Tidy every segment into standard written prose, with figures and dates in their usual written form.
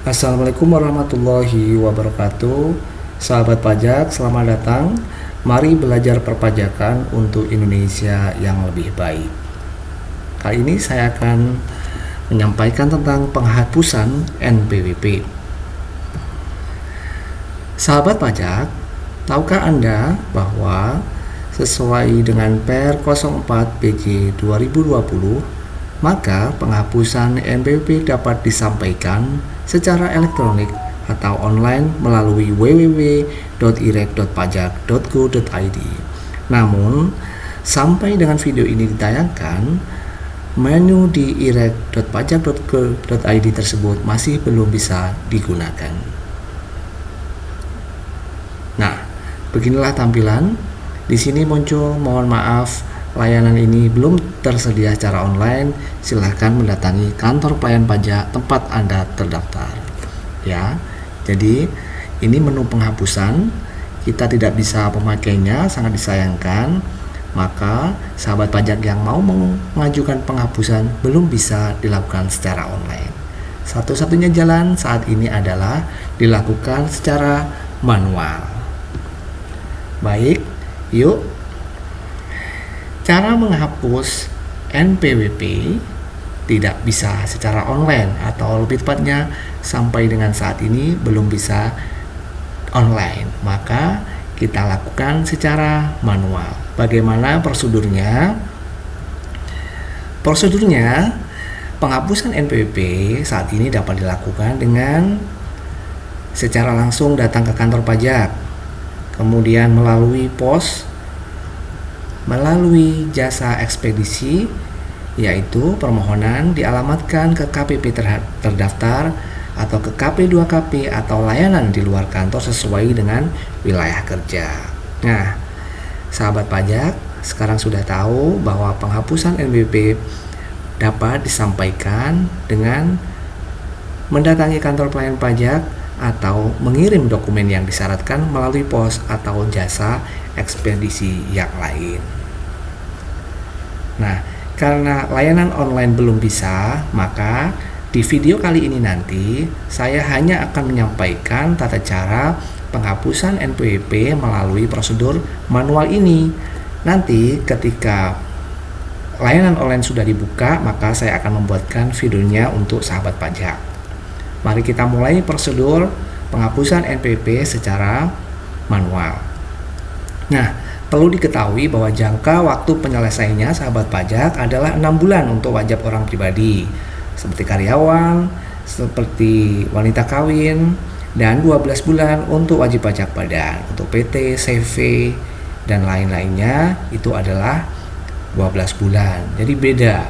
Assalamualaikum warahmatullahi wabarakatuh. Sahabat pajak, selamat datang. Mari belajar perpajakan untuk Indonesia yang lebih baik. Kali ini saya akan menyampaikan tentang penghapusan NPWP. Sahabat pajak, tahukah Anda bahwa sesuai dengan Per 04 PJ 2020, maka penghapusan NPWP dapat disampaikan secara elektronik atau online melalui www.irek.pajak.go.id. Namun, sampai dengan video ini ditayangkan, menu di irek.pajak.go.id tersebut masih belum bisa digunakan. Nah, beginilah tampilan. Di sini muncul, mohon maaf, layanan ini belum tersedia secara online. Silahkan mendatangi kantor pelayan pajak tempat Anda terdaftar. Ya, jadi ini menu penghapusan. Kita tidak bisa memakainya, sangat disayangkan. Maka sahabat pajak yang mau mengajukan penghapusan belum bisa dilakukan secara online. Satu-satunya jalan saat ini adalah dilakukan secara manual. Baik, yuk. Cara menghapus NPWP tidak bisa secara online, atau lebih tepatnya sampai dengan saat ini belum bisa online. Maka kita lakukan secara manual. Bagaimana prosedurnya? Prosedurnya, penghapusan NPWP saat ini dapat dilakukan dengan secara langsung datang ke kantor pajak, kemudian melalui pos, melalui jasa ekspedisi, yaitu permohonan dialamatkan ke KPP terdaftar atau ke KP2KP atau layanan di luar kantor sesuai dengan wilayah kerja. Nah, sahabat pajak sekarang sudah tahu bahwa penghapusan NPWP dapat disampaikan dengan mendatangi kantor pelayan pajak atau mengirim dokumen yang disyaratkan melalui pos atau jasa ekspedisi yang lain. Nah, karena layanan online belum bisa, maka di video kali ini nanti saya hanya akan menyampaikan tata cara penghapusan NPWP melalui prosedur manual ini. Nanti ketika layanan online sudah dibuka, maka saya akan membuatkan videonya untuk sahabat pajak. Mari kita mulai prosedur penghapusan NPWP secara manual. Nah, perlu diketahui bahwa jangka waktu penyelesaiannya sahabat pajak adalah 6 bulan untuk wajib orang pribadi, seperti karyawan, seperti wanita kawin, dan 12 bulan untuk wajib pajak badan. Untuk PT, CV, dan lain-lainnya itu adalah 12 bulan. Jadi beda.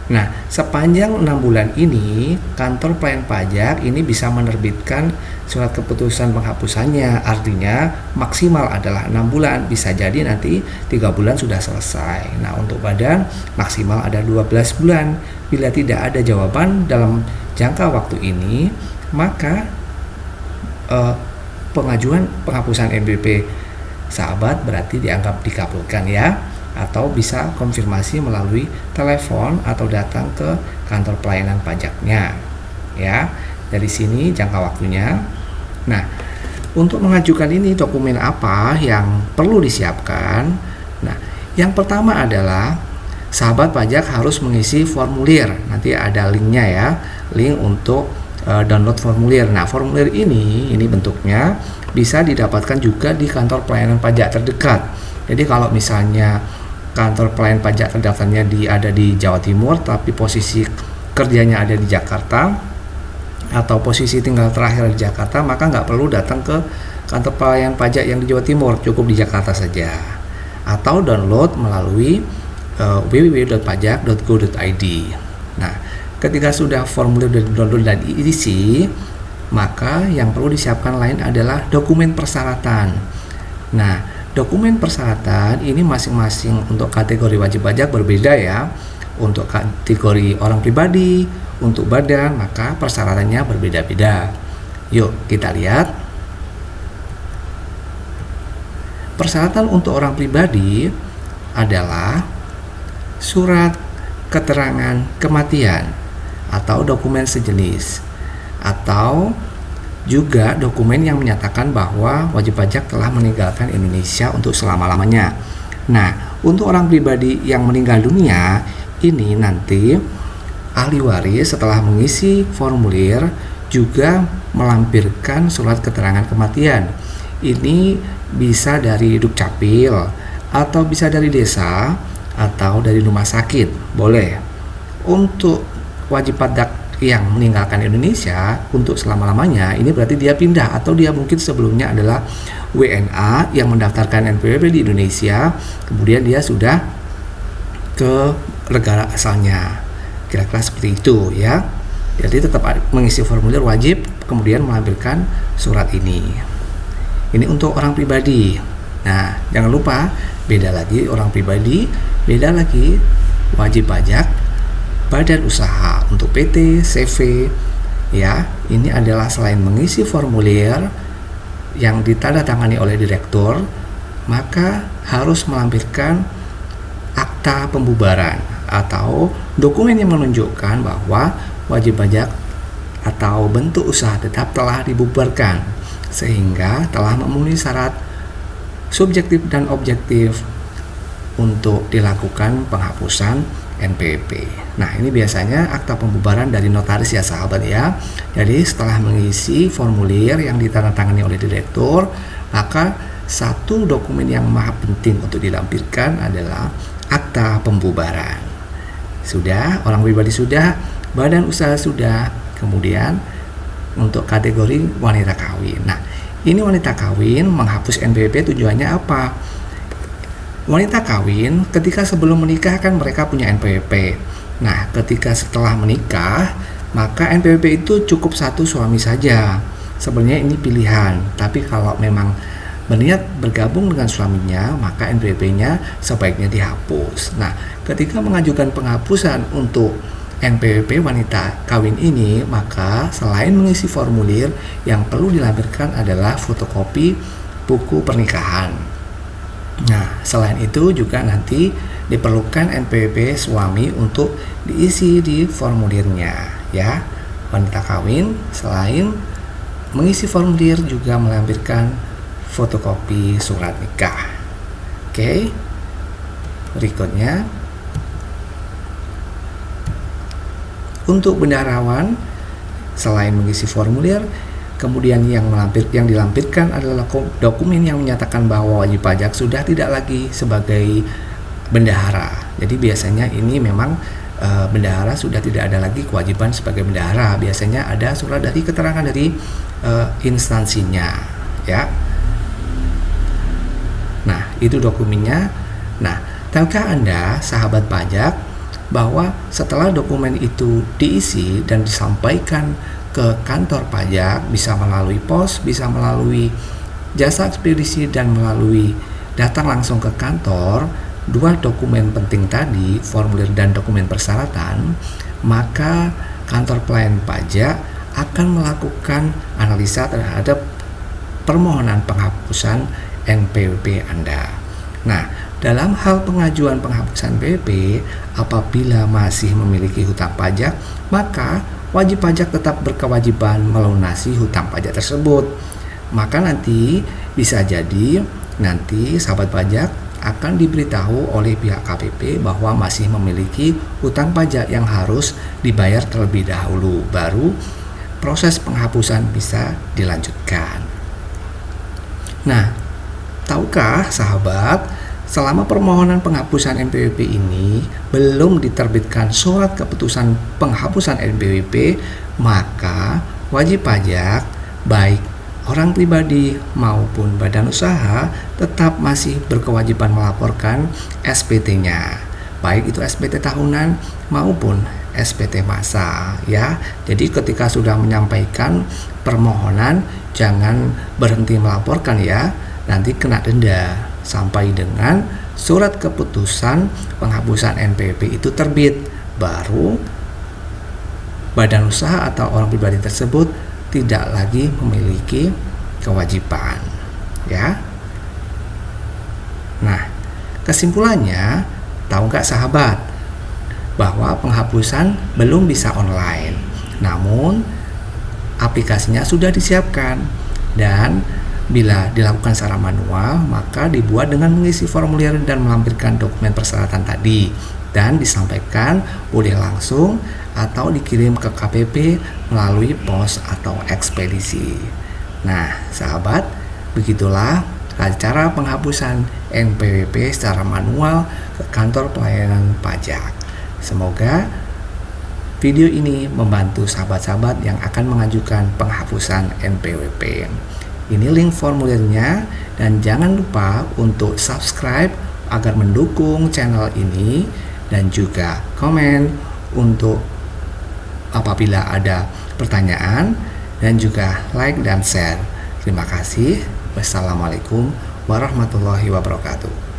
Nah, sepanjang 6 bulan ini, kantor pelayan pajak ini bisa menerbitkan surat keputusan penghapusannya. Artinya maksimal adalah 6 bulan, bisa jadi nanti 3 bulan sudah selesai. Nah, untuk badan maksimal ada 12 bulan. Bila tidak ada jawaban dalam jangka waktu ini, maka pengajuan penghapusan NPWP sahabat berarti dianggap dikabulkan ya, atau bisa konfirmasi melalui telepon atau datang ke kantor pelayanan pajaknya ya. Dari sini jangka waktunya. Nah, untuk mengajukan ini dokumen apa yang perlu disiapkan? Nah, yang pertama adalah sahabat pajak harus mengisi formulir. Nanti ada linknya ya, link untuk download formulir. Nah, formulir ini bentuknya bisa didapatkan juga di kantor pelayanan pajak terdekat. Jadi kalau misalnya kantor pelayan pajak terdaftarnya ada di Jawa Timur, tapi posisi kerjanya ada di Jakarta, atau posisi tinggal terakhir di Jakarta, maka nggak perlu datang ke kantor pelayan pajak yang di Jawa Timur, cukup di Jakarta saja. Atau download melalui www.pajak.go.id. Nah, ketika sudah formulir download dan diisi, maka yang perlu disiapkan lain adalah dokumen persyaratan. Nah, dokumen persyaratan ini masing-masing untuk kategori wajib pajak berbeda ya. Untuk kategori orang pribadi, untuk badan, maka persyaratannya berbeda-beda. Yuk kita lihat. Persyaratan untuk orang pribadi adalah surat keterangan kematian atau dokumen sejenis, atau juga dokumen yang menyatakan bahwa wajib pajak telah meninggalkan Indonesia untuk selama-lamanya. Nah, untuk orang pribadi yang meninggal dunia, ini nanti ahli waris setelah mengisi formulir juga melampirkan surat keterangan kematian. Ini bisa dari Dukcapil, atau bisa dari desa, atau dari rumah sakit, boleh. Untuk wajib pajak yang meninggalkan Indonesia untuk selama-lamanya, ini berarti dia pindah atau dia mungkin sebelumnya adalah WNA yang mendaftarkan NPWP di Indonesia, kemudian dia sudah ke negara asalnya, kira-kira seperti itu ya. Jadi tetap mengisi formulir wajib, kemudian melampirkan surat ini. Ini untuk orang pribadi. Nah, jangan lupa beda lagi orang pribadi, beda lagi wajib pajak badan usaha. Untuk PT, CV ya, ini adalah selain mengisi formulir yang ditandatangani oleh direktur, maka harus melampirkan akta pembubaran atau dokumen yang menunjukkan bahwa wajib pajak atau bentuk usaha tetap telah dibubarkan sehingga telah memenuhi syarat subjektif dan objektif untuk dilakukan penghapusan NPWP. Nah, ini biasanya akta pembubaran dari notaris ya sahabat ya. Jadi setelah mengisi formulir yang ditandatangani oleh direktur, maka satu dokumen yang maha penting untuk dilampirkan adalah akta pembubaran. Sudah, orang pribadi sudah, badan usaha sudah, kemudian untuk kategori wanita kawin. Nah, ini wanita kawin menghapus NPWP tujuannya apa? Wanita kawin ketika sebelum menikah kan mereka punya NPWP. Nah, ketika setelah menikah, maka NPWP itu cukup satu suami saja. Sebenarnya ini pilihan, tapi kalau memang berniat bergabung dengan suaminya, maka NPWP-nya sebaiknya dihapus. Nah, ketika mengajukan penghapusan untuk NPWP wanita kawin ini, maka selain mengisi formulir, yang perlu dilampirkan adalah fotokopi buku pernikahan. Nah, selain itu juga nanti diperlukan NPWP suami untuk diisi di formulirnya ya. Wanita kawin selain mengisi formulir juga melampirkan fotokopi surat nikah. Oke. Berikutnya untuk bendaharawan selain mengisi formulir, kemudian yang dilampirkan adalah dokumen yang menyatakan bahwa wajib pajak sudah tidak lagi sebagai bendahara. Jadi biasanya ini memang bendahara sudah tidak ada lagi kewajiban sebagai bendahara. Biasanya ada surat dari keterangan dari instansinya, ya. Nah, itu dokumennya. Nah, tahukah Anda, sahabat pajak, bahwa setelah dokumen itu diisi dan disampaikan ke kantor pajak, bisa melalui pos, bisa melalui jasa ekspedisi, dan melalui datang langsung ke kantor, dua dokumen penting tadi, formulir dan dokumen persyaratan, maka kantor pelayan pajak akan melakukan analisa terhadap permohonan penghapusan NPWP Anda. Nah, dalam hal pengajuan penghapusan NPWP, apabila masih memiliki hutang pajak, maka wajib pajak tetap berkewajiban melunasi hutang pajak tersebut. Maka nanti bisa jadi nanti sahabat pajak akan diberitahu oleh pihak KPP bahwa masih memiliki hutang pajak yang harus dibayar terlebih dahulu, baru proses penghapusan bisa dilanjutkan. Nah, tahukah sahabat, selama permohonan penghapusan NPWP ini belum diterbitkan surat keputusan penghapusan NPWP, maka wajib pajak baik orang pribadi maupun badan usaha tetap masih berkewajiban melaporkan SPT-nya, baik itu SPT tahunan maupun SPT masa ya. Jadi ketika sudah menyampaikan permohonan, jangan berhenti melaporkan ya, nanti kena denda sampai dengan surat keputusan penghapusan NPWP itu terbit, baru badan usaha atau orang pribadi tersebut tidak lagi memiliki kewajiban ya. Nah, kesimpulannya, tahu nggak sahabat, bahwa penghapusan belum bisa online, namun aplikasinya sudah disiapkan. Dan bila dilakukan secara manual, maka dibuat dengan mengisi formulir dan melampirkan dokumen persyaratan tadi, dan disampaikan boleh langsung atau dikirim ke KPP melalui pos atau ekspedisi. Nah, sahabat, begitulah cara penghapusan NPWP secara manual ke kantor pelayanan pajak. Semoga video ini membantu sahabat-sahabat yang akan mengajukan penghapusan NPWP. Ini link formulirnya, dan jangan lupa untuk subscribe agar mendukung channel ini, dan juga komen untuk apabila ada pertanyaan, dan juga like dan share. Terima kasih. Wassalamualaikum warahmatullahi wabarakatuh.